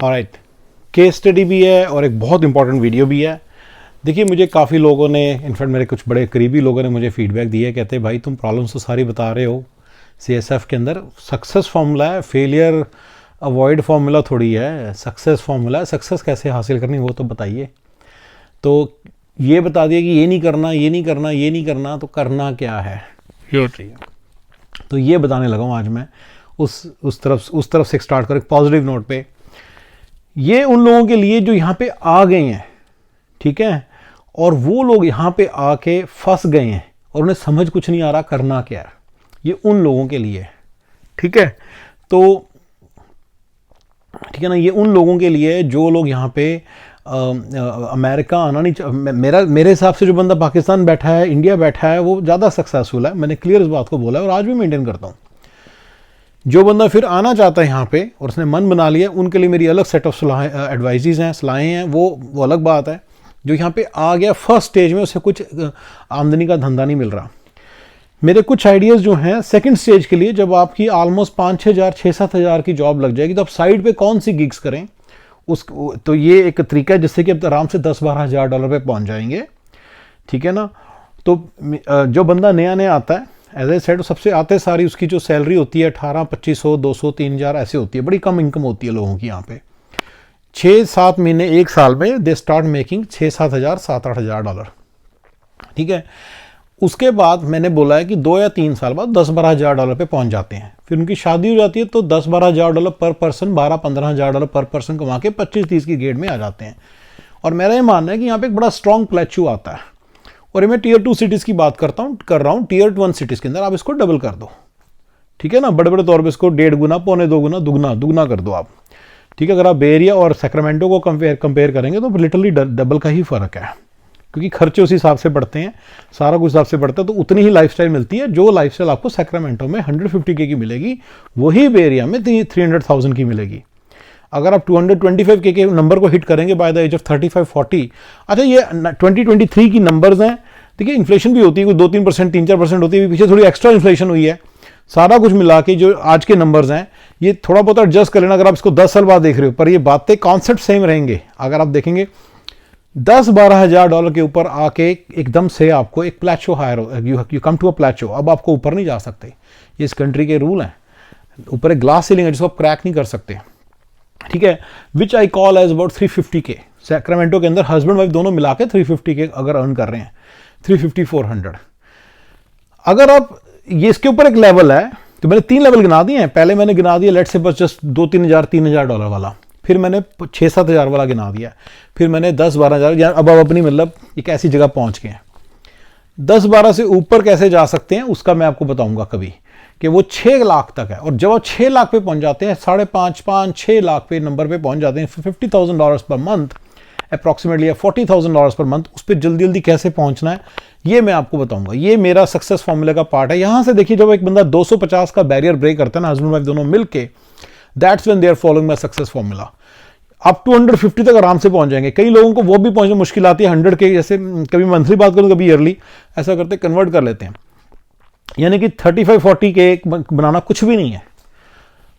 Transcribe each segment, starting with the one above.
Alright, case study भी है और एक बहुत इंपॉर्टेंट वीडियो भी है। देखिए, मुझे काफ़ी लोगों ने, इनफैक्ट मेरे कुछ बड़े करीबी लोगों ने मुझे फीडबैक दिया, कहते भाई तुम प्रॉब्लम्स तो सारी बता रहे हो, CSF के अंदर सक्सेस फार्मूला है, फेलियर अवॉइड फार्मूला थोड़ी है, सक्सेस फार्मूला है, सक्सेस कैसे हासिल करनी वो तो बताइए। तो ये बता दिया कि ये नहीं करना, ये नहीं करना, ये नहीं करना, तो करना क्या है ये चाहिए। तो ये बताने लगा हूँ आज मैं उस तरफ से स्टार्ट कर, पॉजिटिव नोट पे। ये उन लोगों के लिए जो यहाँ पे आ गए हैं, ठीक है, और वो लोग यहाँ पे आके फंस गए हैं और उन्हें समझ कुछ नहीं आ रहा करना क्या है, ये उन लोगों के लिए, ठीक है। तो ठीक है ना, ये उन लोगों के लिए जो लोग यहाँ पे अमेरिका आना नहीं, मेरे हिसाब से जो बंदा पाकिस्तान बैठा है, इंडिया बैठा है, वो ज़्यादा सक्सेसफुल है। मैंने क्लियर इस बात को बोला है और आज भी मेंटेन करता हूँ। जो बंदा फिर आना चाहता है यहाँ पे और उसने मन बना लिया, उनके लिए मेरी अलग सेट ऑफ एडवाइजेज हैं, सलाहें हैं, वो अलग बात है। जो यहाँ पे आ गया फर्स्ट स्टेज में, उसे कुछ आमदनी का धंधा नहीं मिल रहा। मेरे कुछ आइडियाज़ जो हैं सेकंड स्टेज के लिए, जब आपकी ऑलमोस्ट 5-6 हज़ार 6-7 हज़ार की जॉब लग जाएगी, तो आप साइड पे कौन सी गिग्स करें, तो ये एक तरीका है जिससे कि आप आराम से 10-12 हज़ार डॉलर पे पहुंच जाएंगे, ठीक है ना। तो जो बंदा नया आता है, एज ए सेड, सबसे आते सारी उसकी जो सैलरी होती है 1800, 2500, 200, 3000 ऐसे होती है, बड़ी कम इनकम होती है लोगों की यहाँ पे। 6-7 महीने, 1 साल में दे स्टार्ट मेकिंग 6-7 हज़ार, 7-8 हज़ार डॉलर, ठीक है। उसके बाद मैंने बोला है कि 2 या 3 साल बाद 10-12 हज़ार डॉलर पे पहुंच जाते हैं। फिर उनकी शादी हो जाती है तो 10-12 हज़ार डॉलर पर पर्सन, 12-15 हज़ार डॉलर पर पर्सन कमा के 25-30 की गेट में आ जाते हैं। और मेरा ये मानना है कि यहाँ पे एक बड़ा स्ट्रॉन्ग प्लेचू आता है। और ये मैं टीयर 2 सिटीज़ की बात कर रहा हूँ। टीयर 1 सिटीज़ के अंदर आप इसको डबल कर दो, ठीक है ना। बड़े बड़े तौर पर इसको 1.5 गुना, 1.25 गुना, दुगना कर दो आप, ठीक है। अगर आप बे एरिया और सैक्रामेंटो को कंपेयर करेंगे तो लिटरली डबल का ही फ़र्क है, क्योंकि खर्चे उस हिसाब से बढ़ते हैं, सारा कुछ हिसाब से बढ़ता है। तो उतनी ही लाइफस्टाइल मिलती है। जो लाइफस्टाइल आपको सैक्रामेंटो में 150K की मिलेगी, वही बे एरिया में 300,000 की मिलेगी। अगर आप 225K के नंबर को हिट करेंगे बाय द एज ऑफ 35-40, अच्छा ये 2023 की नंबर्स हैं। देखिए, इन्फ्लेशन भी होती है, कुछ 2-3%, 3-4% होती है, पीछे थोड़ी एक्स्ट्रा इन्फ्लेशन हुई है। सारा कुछ मिला के जो आज के नंबर्स हैं, ये थोड़ा बहुत एडजस्ट कर लेना अगर आप इसको 10 साल बाद देख रहे हो, पर ये बातें, कॉन्सेप्ट सेम रहेंगे। अगर आप देखेंगे 10-12 हज़ार डॉलर के ऊपर आके एकदम से आपको एक प्लेचो हायर हो, यू कम टू अ प्लेचो। अब आपको ऊपर नहीं जा सकते, ये इस कंट्री के रूल हैं। ऊपर एक ग्लास सीलिंग है जिसको आप क्रैक नहीं कर सकते, ठीक है। Which I call as about 350K। Sacramento के अंदर हस्बैंड वाइफ दोनों मिला के 350K अगर अर्न कर रहे हैं, 350-400। अगर आप ये, इसके ऊपर एक लेवल है, तो मैंने 3 लेवल गिना दिए हैं। पहले मैंने गिना दिया लेट से बस जस्ट 2-3 हज़ार, 3 हज़ार डॉलर वाला, फिर मैंने 6-7 हज़ार वाला गिना दिया, फिर मैंने 10-12 हज़ार, यार अब अपनी मतलब एक ऐसी जगह पहुंच गए हैं। 10-12 से ऊपर कैसे जा सकते हैं उसका मैं आपको बताऊंगा कभी, कि वो 6 लाख तक है। और जब आप 6 लाख पे पहुंच जाते हैं, 5.5-6 लाख पे नंबर पे पहुंच जाते हैं, $50,000 पर मंथ अप्रॉक्सीमेटली, या $40,000 पर मंथ, उस पर जल्दी जल्दी कैसे पहुंचना है ये मैं आपको बताऊंगा। ये मेरा सक्सेस फॉर्मूले का पार्ट है। यहां से देखिए, जब एक बंदा 250 का बैरियर ब्रेक करता है ना, हस्बैंड वाइफ दोनों मिलके, that's when they are following my success formula. Up to 150 तक आराम से पहुंच जाएंगे। कई लोगों को वो भी पहुंचना मुश्किल आती है 100K, जैसे कभी मंथली बात करूं, कभी ईयरली, ऐसा करते कन्वर्ट कर लेते हैं। यानी कि 35-40K बनाना कुछ भी नहीं है।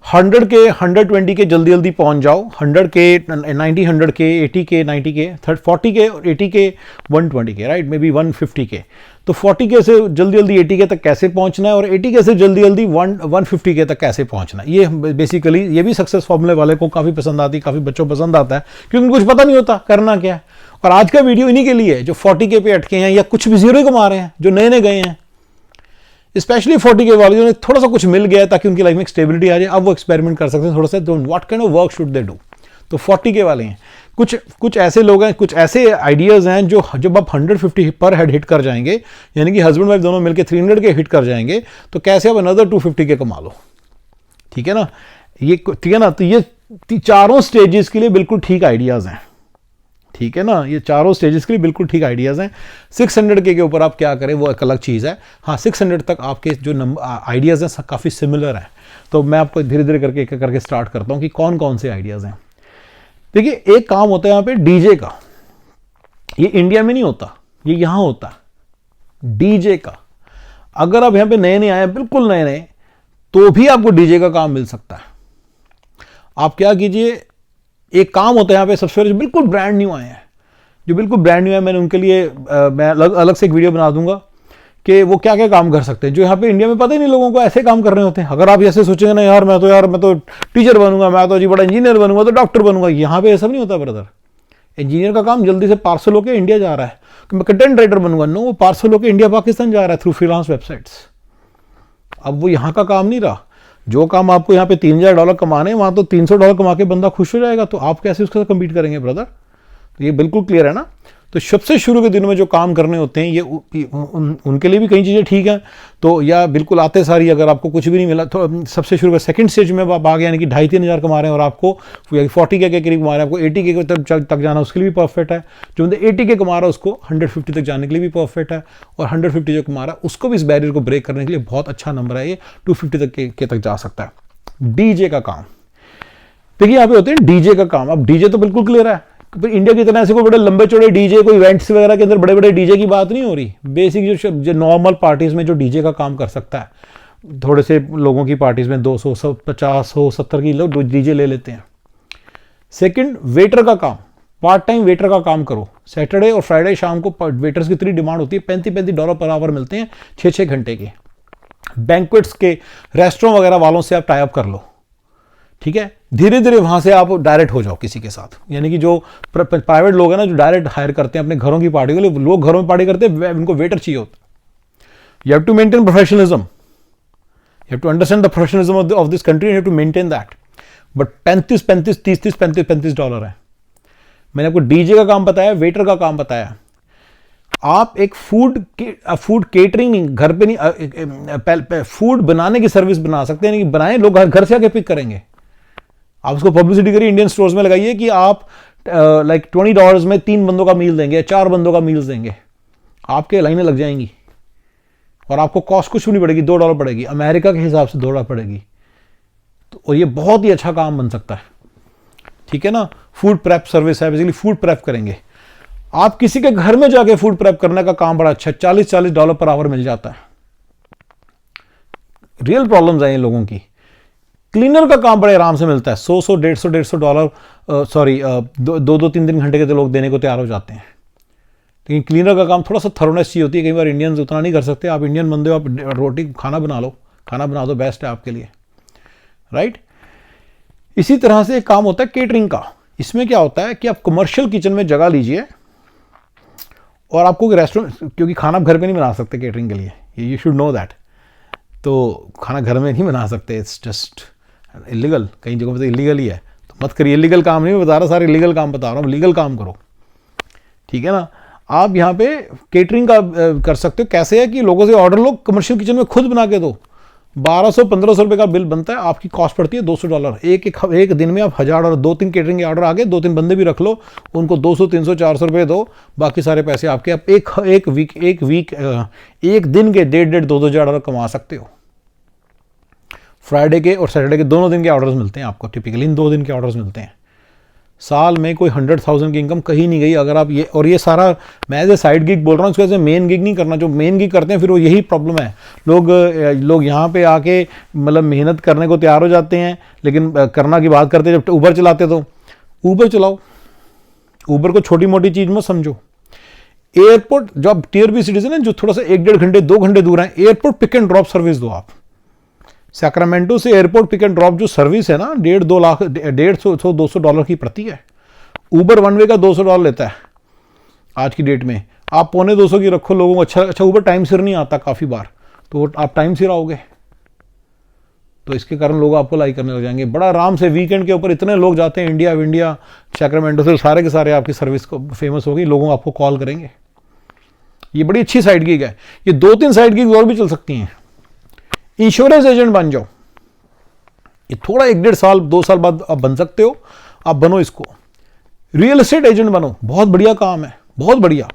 100K, 120K जल्दी जल्दी पहुंच जाओ। 100K, 90, 100K, 80K, 90K, 40K, 80K, 120K, right, may be 150K। तो 40K से जल्दी जल्दी 80K तक कैसे पहुंचना है, और 80K से जल्दी जल्दी 150K तक कैसे पहुंचना है, ये बेसिकली, ये भी सक्सेस फॉर्मूले वाले को काफ़ी पसंद आती है, काफ़ी बच्चों को पसंद आता है, क्योंकि उनको कुछ पता नहीं होता करना क्या है। और आज का वीडियो इन्हीं के लिए है जो 40K पे अटके हैं या कुछ भी जीरो ही कमा रहे हैं, जो नए नए गए हैं, स्पेशली 40K वाले जिन्हें थोड़ा सा कुछ मिल गया है ताकि उनकी लाइफ में स्टेबिलिटी आ जाए। अब वो एक्सपेरिमेंट कर सकते हैं थोड़ा सा, what kind of work should they do. तो 40K वाले हैं, कुछ ऐसे लोग हैं, कुछ ऐसे आइडियाज़ हैं जो जब आप 150 पर हेड हिट कर जाएंगे, यानी कि हस्बैंड वाइफ दोनों मिलकर 300K हिट कर जाएंगे, तो कैसे आप अनदर 250K कमा लो, ठीक है ना। ये ठीक है ना। तो ये चारों स्टेजेस के लिए बिल्कुल ठीक आइडियाज़ हैं, ठीक है ना। ये चारों स्टेजेस के लिए बिल्कुल ठीक आइडियाज़ हैं। 600K के ऊपर आप क्या करें वो एक अलग चीज़ है। हाँ, 600 तक आपके जो आइडियाज़ हैं काफ़ी सिमिलर हैं। तो मैं आपको धीरे धीरे करके एक करके स्टार्ट करता हूँ कि कौन कौन से आइडियाज़ हैं। देखिए, एक काम होता है यहाँ पे डीजे का। ये इंडिया में नहीं होता, ये यहाँ होता है डीजे का। अगर आप यहाँ पे नए नए आए, बिल्कुल नए नए, तो भी आपको डीजे का काम मिल सकता है। आप क्या कीजिए, एक काम होता है यहाँ पे सबसे पहले जो बिल्कुल ब्रांड न्यू आए हैं, जो बिल्कुल ब्रांड न्यू है, मैंने उनके लिए मैं अलग से एक वीडियो बना दूंगा कि वो क्या क्या काम कर सकते हैं, जो यहाँ पे इंडिया में पता ही नहीं लोगों को ऐसे काम करने होते हैं। अगर आप ऐसे सोचेंगे ना यार मैं तो टीचर बनूंगा, मैं तो जी बड़ा इंजीनियर बनूंगा, तो डॉक्टर बनूंगा, यहाँ पे ऐसा नहीं होता ब्रदर। इंजीनियर का काम जल्दी से पार्सल होकर इंडिया जा रहा है कि मैं कंटेंट राइटर बनूंगा, नो, वो पार्सल होकर इंडिया पाकिस्तान जा रहा है थ्रू फ्रीलांस वेबसाइट्स। अब वो यहाँ का काम नहीं रहा। जो काम आपको यहाँ पे $3000 कमाने वहां तो $300 कमा के बंदा खुश हो जाएगा, तो आप कैसे उसके साथ कम्पीट करेंगे ब्रदर? तो ये बिल्कुल क्लियर है ना। तो सबसे शुरू के दिनों में जो काम करने होते हैं ये उनके लिए भी कई चीज़ें ठीक हैं। तो या बिल्कुल आते सारी अगर आपको कुछ भी नहीं मिला तो सबसे शुरू में सेकंड स्टेज में आप आ गए, यानी कि 2,500-3 हज़ार कमा रहे हैं और आपको 40K के करीब कमा रहे हैं, आपको 80K तक जाना उसके लिए भी परफेक्ट है। जो बंदे 80K कमा रहा है उसको 150 तक जाने के लिए भी परफेक्ट है, और 150 जो कमा रहा है उसको भी इस बैरियर को ब्रेक करने के लिए बहुत अच्छा नंबर है, ये 250 तक जा सकता है। डीजे का काम देखिए, यहाँ पे होते हैं डीजे का काम। अब डीजे तो बिल्कुल क्लियर है, इंडिया की तरह ऐसे कोई बड़े लंबे चौड़े डीजे, कोई इवेंट्स वगैरह के अंदर बड़े बड़े डीजे की बात नहीं हो रही। बेसिक जो नॉर्मल पार्टीज में जो डीजे का काम कर सकता है, थोड़े से लोगों की पार्टीज में 200, 50, 100, 70 की लोग डीजे ले लेते हैं। सेकंड, वेटर का काम, पार्ट टाइम वेटर का काम करो। सैटरडे और फ्राइडे शाम को वेटर्स की इतनी डिमांड होती है, $35 पर आवर मिलते हैं 6-6 घंटे के। बैंक्वेट्स के रेस्टोरेंट वगैरह वालों से आप टाई अप कर लो, ठीक है। धीरे धीरे वहां से आप डायरेक्ट हो जाओ किसी के साथ, यानी कि जो प्राइवेट लोग हैं ना, जो डायरेक्ट हायर करते हैं अपने घरों की पार्टी के लिए, लोग घरों में पार्टी करते हैं, उनको वेटर चाहिए होता है। You have to maintain professionalism, you have to understand the professionalism of this country, you have to maintain that. But 35 $dollar है। मैंने आपको डीजे का काम बताया, वेटर का काम बताया। आप एक फूड केटरिंग नहीं, घर पे नहीं, फूड बनाने की सर्विस बना सकते हैं, बनाए लोग घर से आके पिक करेंगे। आप उसको पब्लिसिटी करिए, इंडियन स्टोर्स में लगाइए कि आप लाइक $20 में 3 बंदों का मील देंगे, 4 बंदों का मील देंगे, आपके लाइनें लग जाएंगी और आपको कॉस्ट कुछ भी नहीं पड़ेगी, $2 पड़ेगी, अमेरिका के हिसाब से $2 पड़ेगी। तो और ये बहुत ही अच्छा काम बन सकता है, ठीक है ना। फूड प्रेप सर्विस है, बेसिकली फूड प्रेप करेंगे आप। किसी के घर में जाके फूड प्रेप करने का काम बड़ा अच्छा, $40 पर आवर मिल जाता है। रियल प्रॉब्लम्स हैं लोगों की। क्लीनर का काम बड़े आराम से मिलता है, 100, $150 सॉरी 2-3 घंटे के तो लोग देने को तैयार हो जाते हैं। लेकिन क्लीनर का काम थोड़ा सा थरोनेस चाहिए होती है, कई बार इंडियंस उतना नहीं कर सकते। आप इंडियन बंदे हो, आप रोटी खाना बना लो, खाना बना दो, बेस्ट है आपके लिए, राइट। इसी तरह से एक काम होता है केटरिंग का। इसमें क्या होता है कि आप कमर्शियल किचन में जगह लीजिए और आपको रेस्टोरेंट, क्योंकि खाना आप घर पे नहीं बना सकते केटरिंग के लिए, यू शुड नो दैट। तो खाना घर में नहीं बना सकते, इट्स जस्ट इलीगल। कई जगहों पे तो इलीगल ही है, तो मत करिए। इलीगल काम नहीं बता रहा, सारे इलीगल काम बता रहा हूँ, लीगल काम करो, ठीक है ना। आप यहाँ पे केटरिंग का कर सकते हो। कैसे है कि लोगों से ऑर्डर लो, कमर्शियल किचन में खुद बना के दो। 1200-1500 रुपये का बिल बनता है, आपकी कॉस्ट पड़ती है $200। एक दिन में आप $1000, 2-3 केटरिंग के ऑर्डर आ गए, 2-3 बंदे भी रख लो, उनको 200, 300, 400 रुपये दो, बाकी सारे पैसे आपके। आप एक दिन के $1.5-2 हज़ार कमा सकते हो। फ्राइडे के और सैटरडे के दोनों दिन के ऑर्डर्स मिलते हैं आपको, टिपिकली इन 2 दिन के ऑर्डर्स मिलते हैं। साल में कोई 100,000 की इनकम कहीं नहीं गई अगर आप ये सारा, मैं एज ए साइड गिग बोल रहा हूँ, इसको एज ए मेन गिग नहीं करना। जो मेन गिग करते हैं फिर वो यही प्रॉब्लम है, लोग यहाँ पे आके मतलब मेहनत करने को तैयार हो जाते हैं, लेकिन करना की बात करते हैं। जब ऊबर चलाते तो ऊबर चलाओ, ऊबर को छोटी मोटी चीज़ मत समझो। एयरपोर्ट, जो आप टियर बी सिटीजन है, जो थोड़ा सा 1-1.5 घंटे 2 घंटे दूर है, airport pick and drop service दो आप। सैक्रामेंटो से एयरपोर्ट पिक एंड ड्रॉप जो सर्विस है ना, $150-200 की प्रति है। ऊबर वन वे का $200 लेता है आज की डेट में। आप 250 की रखो, लोगों को अच्छा ऊबर टाइम सिर नहीं आता काफ़ी बार, तो आप टाइम सिर आओगे, तो इसके कारण लोग आपको लाइक करने लग जाएंगे। बड़ा आराम से वीकेंड के ऊपर इतने लोग जाते हैं इंडिया सैक्रामेंटो से, सारे के सारे आपकी सर्विस को फेमस होगी, लोगों आपको कॉल करेंगे। ये बड़ी अच्छी साइड गिग है। ये 2-3 साइड गिग और भी चल सकती हैं। इंश्योरेंस एजेंट बन जाओ, ये थोड़ा 1-1.5 साल 2 साल बाद आप बन सकते हो, आप बनो इसको। रियल एस्टेट एजेंट बनो, बहुत बढ़िया काम है, बहुत बढ़िया।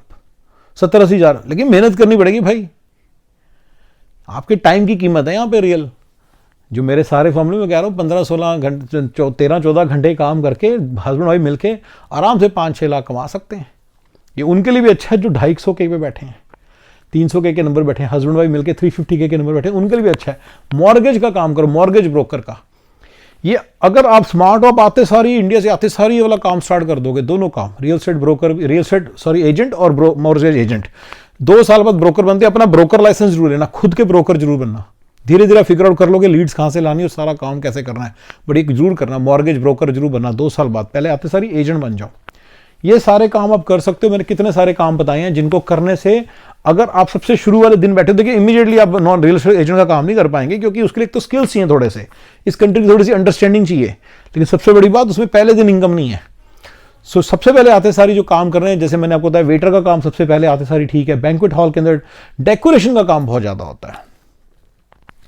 70-80 हज़ार, लेकिन मेहनत करनी पड़ेगी भाई, आपके टाइम की कीमत है यहाँ पे रियल। जो मेरे सारे फैमिली में कह रहा हूँ 15-16 घंटे 13-14 घंटे काम करके हस्बैंड वाइफ मिलके आराम से 5-6 लाख कमा सकते हैं। ये उनके लिए भी अच्छा है जो 250K पे बैठे हैं, 300K के नंबर बैठे हैं, हस्बैंड वाइफ मिलके 350K के नंबर बैठे हैं, उनके लिए भी अच्छा है। मॉर्गेज का काम करो, मॉर्गेज ब्रोकर का। ये अगर आप स्मार्ट हो, आप आते सारी इंडिया से आते सारी ये वाला काम स्टार्ट कर दोगे, दोनों काम, real estate broker, real estate sorry agent और मॉर्गेज एजेंट, 2 साल बाद ब्रोकर बनते, अपना ब्रोकर लाइसेंस जरूर लेना, खुद के ब्रोकर जरूर बनना, धीरे धीरे फिगर आउट कर लोगे लीड्स कहाँ से लानी और सारा काम कैसे करना है, बट एक जरूर करना, मॉर्गेज ब्रोकर जरूर बनना 2 साल बाद, पहले आते सारी एजेंट बन जाओ। ये सारे काम आप कर सकते हो। मैंने कितने सारे काम बताए हैं जिनको करने से अगर आप सबसे शुरू वाले दिन बैठे, देखिए इमीडिएटली आप नॉन रियल एस्टेट एजेंट का काम नहीं कर पाएंगे, क्योंकि उसके लिए तो स्किल्स चाहिए थोड़े से, इस कंट्री की थोड़ी सी अंडरस्टैंडिंग चाहिए, लेकिन सबसे बड़ी बात उसमें पहले दिन इनकम नहीं है। सो सबसे पहले आते सारी जो काम कर रहे हैं, जैसे मैंने आपको बताया वेटर का काम सबसे पहले आते सारी ठीक है। बैंक्वेट हॉल के अंदर डेकोरेशन का काम बहुत ज़्यादा होता है,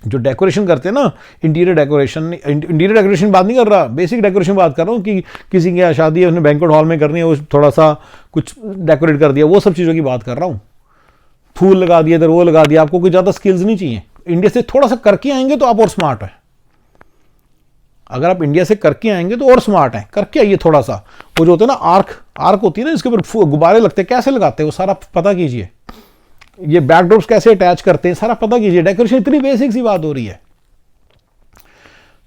जो डेकोरेशन करते हैं ना, इंटीरियर डेकोरेशन बात नहीं कर रहा, बेसिक डेकोरेशन बात कर रहा हूँ कि किसी की शादी है उसने बैंक्वेट हॉल में करनी है, वो थोड़ा सा कुछ डेकोरेट कर दिया, वो सब चीज़ों की बात कर रहा हूँ, फूल लगा दिए इधर, वो लगा दिया, आपको कोई ज़्यादा स्किल्स नहीं चाहिए। इंडिया से थोड़ा सा करके आएंगे तो आप और स्मार्ट है। अगर आप इंडिया से करके आएंगे तो और स्मार्ट है, करके आइए थोड़ा सा। वो जो होता है ना आर्क होती है ना, इसके ऊपर गुब्बारे लगते हैं, कैसे लगाते हैं वो सारा पता कीजिए, ये बैकड्रॉप्स कैसे अटैच करते हैं सारा पता कीजिए। डेकोरेशन इतनी बेसिक सी बात हो रही है,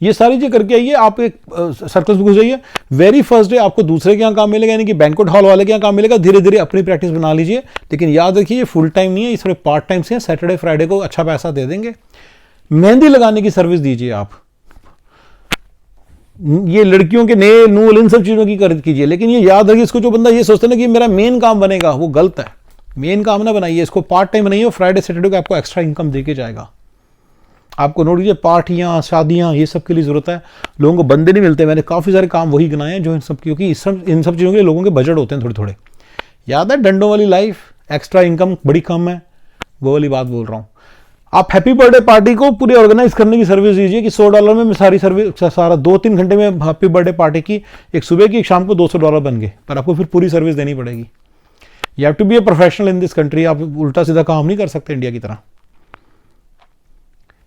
ये सारी चीज करके आइए। आप एक सर्कल्स में घुस जाइए, वेरी फर्स्ट डे आपको दूसरे के यहाँ काम मिलेगा, यानी कि बैंक्वेट हॉल वाले के यहाँ काम मिलेगा। धीरे धीरे अपनी प्रैक्टिस बना लीजिए, लेकिन याद रखिए ये फुल टाइम नहीं है, ये थोड़े पार्ट टाइम से, सैटरडे फ्राइडे को अच्छा पैसा दे देंगे। मेहंदी लगाने की सर्विस दीजिए आप, ये लड़कियों के नेल नूल इन सब चीजों की कीजिए, लेकिन ये याद रखिए, इसको जो बंदा ये सोचता है ना कि मेरा मेन काम बनेगा, वो गलत है। मेन काम ना बनाइए, इसको पार्ट टाइम बनाइए, फ्राइडे सैटरडे को आपको एक्स्ट्रा इनकम देके जाएगा। आपको नोट कीजिए, पार्टियां शादियां ये सब के लिए जरूरत है, लोगों को बंदे नहीं मिलते। मैंने काफ़ी सारे काम वही गिनाए हैं जो इन सब, क्योंकि इन सब चीज़ों के लिए लोगों के बजट होते हैं थोड़े थोड़े। याद है डंडों वाली लाइफ, एक्स्ट्रा इनकम बड़ी कम है, वो वाली बात बोल रहा हूँ। आप हैप्पी बर्थडे पार्टी को पूरी ऑर्गेनाइज करने की सर्विस दीजिए कि $100 में सारी सर्विस, सारा 2-3 घंटे में हैप्पी बर्थडे पार्टी की, एक सुबह की एक शाम को $200 बन गए, पर आपको फिर पूरी सर्विस देनी पड़ेगी। You have to be a professional in this country, आप उल्टा सीधा काम नहीं कर सकते इंडिया की तरह,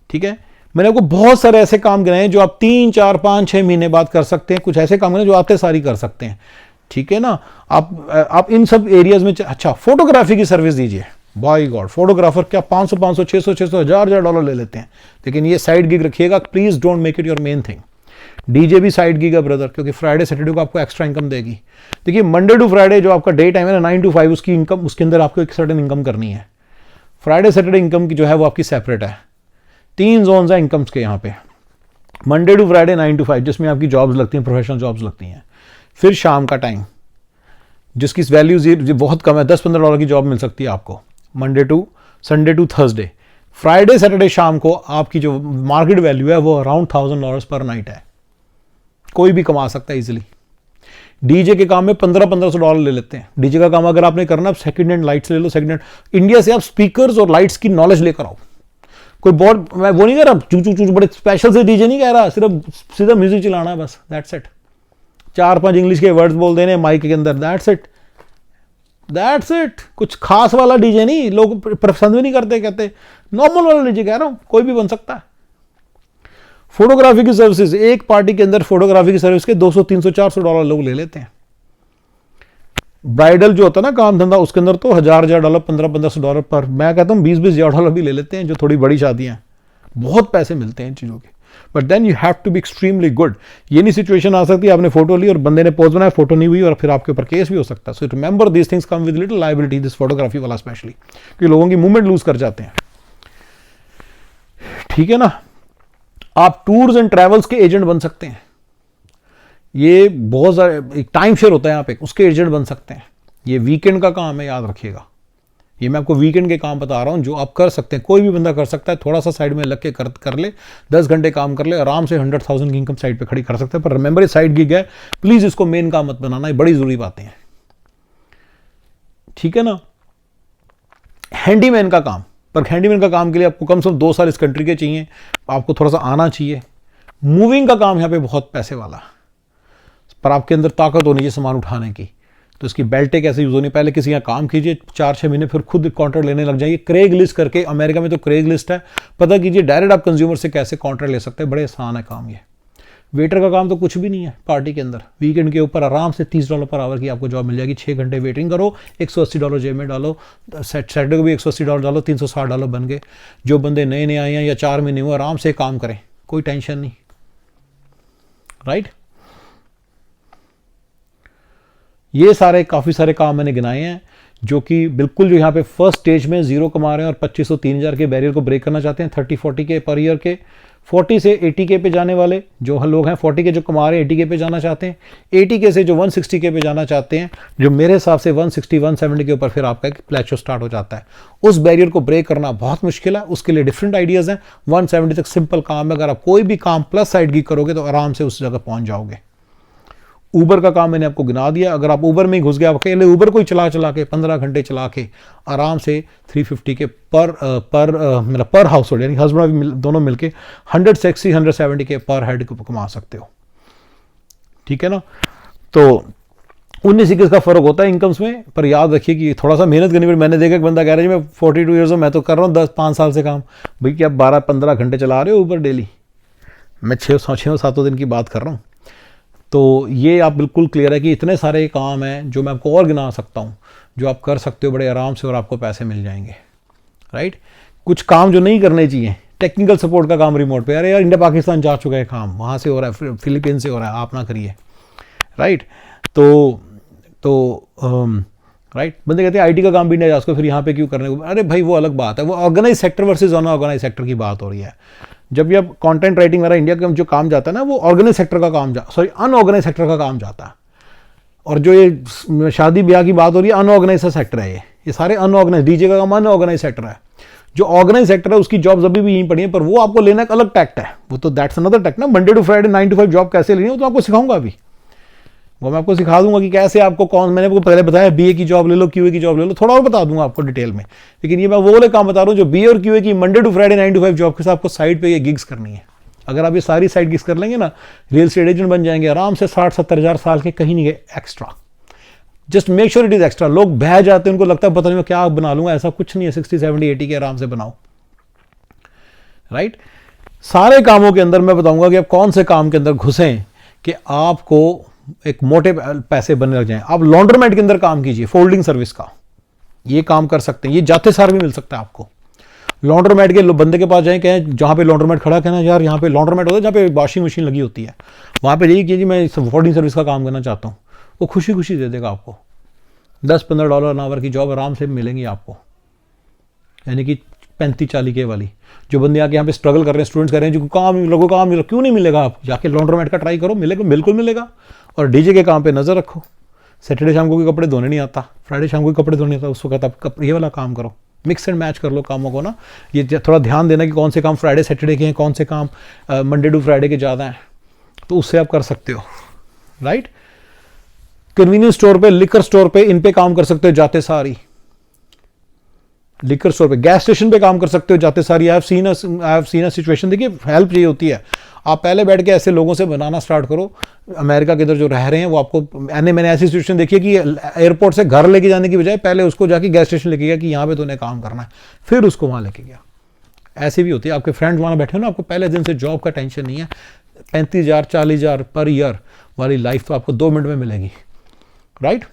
ठीक है। मैंने आपको बहुत सारे ऐसे काम गिनाए हैं जो आप 3, 4, 5, 6 महीने बाद कर सकते हैं, कुछ ऐसे काम गिनाए जो आते सारी कर सकते हैं, ठीक है ना। आप इन सब एरियाज में, अच्छा फोटोग्राफी की सर्विस दीजिए। बाय गॉड, फोटोग्राफर क्या 500, 600, $1,000 ले लेते हैं, लेकिन ये साइड गिग रखिएगा, please don't make it your main thing. DJ भी साइड गिग है ब्रदर, क्योंकि फ्राइडे सैटरडे को आपको एक्स्ट्रा इनकम देगी। देखिए मंडे टू फ्राइडे जो आपका डे टाइम है ना 9 to 5, उसकी इनकम, उसके अंदर आपको एक सर्टेन इनकम करनी है। फ्राइडे सैटरडे इनकम की जो है वो आपकी सेपरेट है। 3 जोन्स हैं इनकम्स के यहाँ पे, मंडे टू फ्राइडे 9 to 5 जिसमें आपकी जॉब्स लगती हैं, प्रोफेशनल जॉब्स लगती हैं। फिर शाम का टाइम जिसकी वैल्यू बहुत कम है, $10-15 की जॉब मिल सकती है आपको, Monday to Sunday to Thursday. Friday Saturday शाम को आपकी जो मार्केट वैल्यू है वो अराउंड $1,000 पर नाइट है, कोई भी कमा सकता है इजीली। डीजे के काम में $1,500 ले लेते हैं। डीजे का काम अगर आपने करना, सेकंड हैंड लाइट्स ले लो, सेकंड हैंड इंडिया से आप स्पीकर्स और लाइट्स की नॉलेज लेकर आओ। कोई बहुत, मैं वो नहीं कह रहा चू चू चू बड़े स्पेशल से डीजे नहीं कह रहा, सिर्फ सीधा म्यूजिक चलाना है बस, दैट्स इट। 4-5 इंग्लिश के वर्ड्स बोल देने माइक के अंदर, दैट्स इट। कुछ खास वाला डीजे नहीं, लोग पसंद भी नहीं करते, कहते नॉर्मल वाला डीजे कह रहा हूं, कोई भी बन सकता है। फोटोग्राफी की सर्विसेज, एक पार्टी के अंदर फोटोग्राफी की सर्विस के $200, $300, $400 लोग ले लेते हैं। ब्राइडल जो होता है ना काम धंधा, उसके अंदर तो $1,000, $1,500 पर, मैं कहता हूँ $20-20 भी ले लेते हैं, जो थोड़ी बड़ी शादियां, बहुत पैसे मिलते हैं इन चीज़ों के। But then you have to be extremely good. ये नहीं सिचुएशन आ सकती आपने फोटो ली और बंदे ने पोज बनाया, फोटो नहीं हुई और फिर आपके ऊपर केस भी हो सकता है। So remember this things come with little liability, this photography वाला स्पेशली, कि लोगों की मूवमेंट लूज कर जाते हैं, ठीक है ना। आप टूर्स एंड ट्रैवल्स के एजेंट बन सकते हैं, ये बहुत सारे, एक टाइम शेयर होता है यहाँ पे, उसके एजेंट बन सकते हैं। ये वीकेंड का काम है, याद रखिएगा। ये मैं आपको वीकेंड के काम बता रहा हूँ जो आप कर सकते हैं, कोई भी बंदा कर सकता है, थोड़ा सा साइड में लग के कर ले, 10 घंटे काम कर ले, आराम से 100,000 की इनकम साइड पे खड़ी कर सकते हैं। पर रिमेंबर ये साइड गिग है, प्लीज इसको मेन काम मत बनाना, ये बड़ी जरूरी बातें हैं, ठीक है ना। हैंडीमैन का काम, पर हैंडीमैन का काम के लिए आपको कम से कम 2 साल इस कंट्री के चाहिए, आपको थोड़ा सा आना चाहिए। मूविंग का काम यहाँ पे बहुत पैसे वाला, पर आपके अंदर ताकत होनी चाहिए सामान उठाने की, तो इसकी बेल्टें कैसे यूज होनी, पहले किसी यहाँ काम कीजिए 4-6 महीने, फिर खुद कॉन्ट्रैक्ट लेने लग जाइए। क्रेग लिस्ट करके, अमेरिका में तो क्रेग लिस्ट है, पता कीजिए डायरेक्ट आप कंज्यूमर से कैसे कॉन्ट्रैक्ट ले सकते हैं, बड़े आसान है काम ये। वेटर का काम तो कुछ भी नहीं है पार्टी के अंदर, वीकेंड के ऊपर आराम से $30 पर आवर की आपको जॉब मिल जाएगी। 6 घंटे वेटिंग करो, $180 जेब में डालो, सैटरडे को भी $180 डालो, $360 बन गए। जो बंदे नए आए हैं या 4 महीने हुए, आराम से काम करें, कोई टेंशन नहीं। राइट। ये सारे काफ़ी सारे काम मैंने गिनाए हैं जो कि बिल्कुल जो यहाँ पे फर्स्ट स्टेज में जीरो कमा रहे हैं और 2500 3000 के बैरियर को ब्रेक करना चाहते हैं, 30-40 के पर ईयर के, 40 से 80 के पे जाने वाले जो लोग हैं, 40 के जो कमा रहे हैं 80 के पे जाना चाहते हैं, 80 के से जो 160 के पे जाना चाहते हैं, जो मेरे हिसाब से 160-170 के ऊपर फिर आपका एक प्लेटो स्टार्ट हो जाता है। उस बैरियर को ब्रेक करना बहुत मुश्किल है, उसके लिए डिफरेंट आइडियाज़ हैं। 170 तक सिंपल काम है, अगर आप कोई भी काम प्लस साइड की करोगे तो आराम से उस जगह पहुंच जाओगे। ऊबर का काम मैंने आपको गिना दिया, अगर आप ऊबर में ही घुस गए, आप अकेले ऊबर को ही चला के 15 घंटे चला के आराम से 350 के पर हाउस होल्ड यानी हस्बैंड दोनों मिलके 160-170 के पर हेड को कमा सकते हो। ठीक है ना। तो 19-21 का फर्क होता है इनकम्स में, पर याद रखिए कि थोड़ा सा मेहनत करनी पड़ेगी। मैंने देखा एक बंदा कह रहा है मैं 42 ईयर्स हूँ, मैं तो कर रहा हूँ 10-5 साल से काम। भाई क्या 12-15 घंटे चला रहे हो ऊबर डेली? मैं 6-7 दिन की बात कर रहा हूँ। तो ये आप बिल्कुल क्लियर है कि इतने सारे काम हैं जो मैं आपको और गिना सकता हूँ जो आप कर सकते हो बड़े आराम से और आपको पैसे मिल जाएंगे। राइट। कुछ काम जो नहीं करने चाहिए, टेक्निकल सपोर्ट का काम रिमोट पे, अरे यार इंडिया पाकिस्तान जा चुका है काम, वहाँ से हो रहा है, फिलीपीन से हो रहा है, आप ना करिए। राइट। तो राइट। बंदे कहते हैं आईटी का काम भी नहीं जा उसको, फिर यहाँ पे क्यों करने को? अरे भाई वो अलग बात है, वो organise sector versus unorganise sector की बात हो रही है। जब भी आप कंटेंट राइटिंग वाला इंडिया का जो काम जाता है ना, वो ऑर्गेनाइज सेक्टर का काम अनऑर्गेनाइज सेक्टर का काम जाता है। और जो ये शादी ब्याह की बात हो रही है, अनऑर्गेनाइज सेक्टर है ये सारे अनऑर्गेनाइज। डीजे का काम अनऑर्गेनाइज सेक्टर है। जो ऑर्गेनाइज सेक्टर है उसकी जॉब्स अभी भी यहीं पड़ी है, पर वो आपको लेना एक अलग टैक्ट है, वो तो दैट्स अनदर टैक्ट ना। Monday to Friday 9 to 5 job कैसे लेनी है वो तो आपको सिखाऊंगा अभी। वो मैं आपको सिखा दूंगा कि कैसे आपको मैंने आपको पहले बताया बीए की जॉब ले लो, क्यूए की जॉब ले लो, थोड़ा और बता दूंगा आपको डिटेल में। लेकिन ये मैं वो वाले काम बता रहा हूँ जो बीए और क्यूए की Monday to Friday 9 to 5 job के साथ आपको साइड पे ये गिग्स करनी है। अगर आप ये सारी साइड गिग्स कर लेंगे ना, रियल एस्टेट एजेंट बन जाएंगे आराम से 60-70 हज़ार साल के, कहीं नहीं गए extra. Just make sure it is extra. लोग बह जाते हैं, उनको लगता है पता नहीं मैं क्या बना लूंगा, ऐसा कुछ नहीं है। 60-70-80 के आराम से बनाओ। राइट। सारे कामों के अंदर मैं बताऊंगा कि आप कौन से काम के अंदर घुसें कि आपको एक मोटे पैसे बनने लग जाएं। आप लॉन्ड्रोमेट के अंदर काम कीजिए, फोल्डिंग सर्विस का ये काम कर सकते हैं, ये जाते सार भी मिल सकता है आपको। लॉन्ड्रोमेट के बंदे के पास जाएं, कहें जहां पे लॉन्ड्रोमेट खड़ा, कहना यार यहाँ पे लॉन्ड्रोमेट होता है जहाँ पे वॉशिंग मशीन लगी होती है, वहां पे यही कीजिए मैं फोल्डिंग सर्विस का काम करना चाहता हूँ। वो खुशी खुशी दे देगा आपको। $10-15 एन आवर की जॉब आराम से मिलेंगी आपको, यानी कि 35-40 के वाली। जो बंदे आके यहाँ पे स्ट्रगल कर रहे हैं, स्टूडेंट्स कर रहे हैं, जो काम लोगों काम मिला, क्यों नहीं मिलेगा? आप जाके लॉन्ड्रोमेट का ट्राई करो, मिलेगा, बिल्कुल मिलेगा। और डीजे के काम पे नजर रखो। सैटरडे शाम को कोई कपड़े धोने नहीं आता, फ्राइडे शाम को कपड़े धोने नहीं आता, उस वक्त आप ये वाला काम करो, मिक्स एंड मैच कर लो कामों को ना। ये थोड़ा ध्यान देना कि कौन से काम फ्राइडे सैटरडे के हैं, कौन से काम मंडे टू फ्राइडे के ज़्यादा हैं, तो उससे आप कर सकते हो। राइट। कन्वीनियंस स्टोर पे, लिकर स्टोर पे, इन पे काम कर सकते हो जाते सारी। लिकर स्टोर पे, गैस स्टेशन पे काम कर सकते हो जाते सारी। I have seen a situation. देखिए हेल्प चाहिए होती है, आप पहले बैठ के ऐसे लोगों से बनाना स्टार्ट करो। अमेरिका के इधर जो रह रहे हैं वो आपको, मैंने ऐसी सिचुएशन देखी है कि एयरपोर्ट से घर लेके जाने की बजाय पहले उसको जाके गैस स्टेशन लेके गया कि यहाँ पे तूने काम करना है, फिर उसको वहाँ लेके गया। ऐसी भी होती है। आपके फ्रेंड्स वहाँ बैठे हो ना, आपको पहले दिन से जॉब का टेंशन नहीं है। 35,000 40,000 पर ईयर वाली लाइफ तो आपको 2 मिनट में मिलेगी। राइट।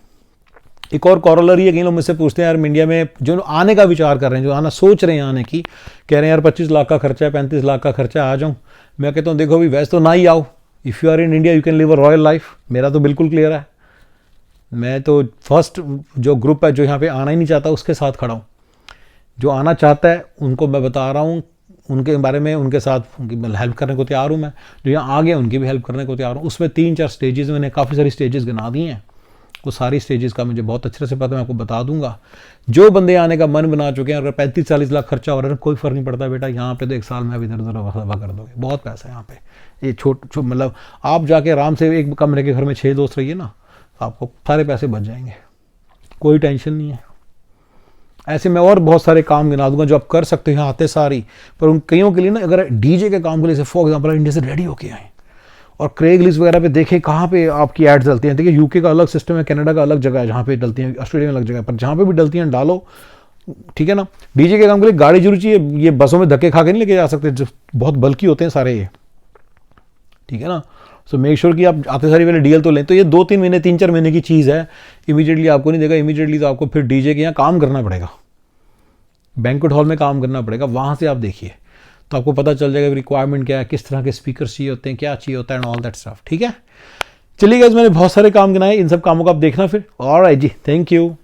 एक और कॉरोलरी है, कई लोग मुझसे पूछते हैं यार इंडिया में जो आने का विचार कर रहे हैं, जो आना सोच रहे हैं आने की, कह रहे हैं यार 25 लाख का खर्चा है, 35 लाख का खर्चा, आ जाऊं। मैं कहता हूं देखो अभी वैसे तो ना ही आओ। If you are in India you can live a royal life. मेरा तो बिल्कुल क्लियर है। मैं तो फर्स्ट जो ग्रुप है जो यहाँ पे आना ही नहीं चाहता उसके साथ खड़ा हूँ। जो आना चाहता है उनको मैं बता रहा हूँ, उनके बारे में उनके साथ उनकी हेल्प करने को तैयार हूँ। मैं जो यहाँ आ गया उनकी भी हेल्प करने को तैयार हूँ। उसमें 3-4 स्टेजेस, मैंने काफ़ी सारी स्टेजेस गिना दी हैं। वो सारी स्टेजेस का मुझे बहुत अच्छे से पता है, मैं आपको बता दूंगा। जो बंदे आने का मन बना चुके हैं, अगर 35-40 लाख खर्चा हो रहा है कोई फ़र्क नहीं पड़ता बेटा, यहाँ पे तो 1 साल में अब इधर उधर वफा कर दोगे, बहुत पैसा है यहाँ पे। ये मतलब आप जाके आराम से एक कमरे के घर में 6 दोस्त रहिए ना, आपको सारे पैसे बच जाएंगे, कोई टेंशन नहीं है। ऐसे मैं और बहुत सारे काम गिना दूंगा जो आप कर सकते हो यहाँ आते सारी। पर उन कईयों के लिए ना, अगर डीजे के काम के लिए फॉर एग्जाम्पल इंडिया से रेडी होके आए और क्रेगलिस्ट वगैरह पे देखें कहाँ पे आपकी एड्स डलती हैं। देखिए यूके का अलग सिस्टम है, कनाडा का अलग जगह है जहाँ पे डलती हैं, ऑस्ट्रेलिया में अलग जगह है, पर जहाँ पे भी डलती हैं डालो। ठीक है ना। डीजे के काम के लिए गाड़ी जरूर चाहिए, ये बसों में धक्के खा के नहीं लेके जा सकते, जो बहुत बल्कि होते हैं सारे ये। ठीक है ना। सो मेक श्योर कि आप आते सारी वाले डीएल तो लें। तो ये 2-3 महीने 3-4 महीने की चीज़ है, इमीडिएटली आपको नहीं देगा। इमीडिएटली तो आपको फिर डीजे के यहाँ काम करना पड़ेगा, बैंक्वेट हॉल में काम करना पड़ेगा, वहाँ से आप देखिए। तो आपको पता चल जाएगा रिक्वायरमेंट क्या है, किस तरह के स्पीकर चाहिए होते हैं, क्या चाहिए होता है एंड ऑल दैट स्टफ। ठीक है, चलिए गाइस, मैंने बहुत सारे काम गिनाए, इन सब कामों को आप देखना फिर। ऑलराइट जी, थैंक यू।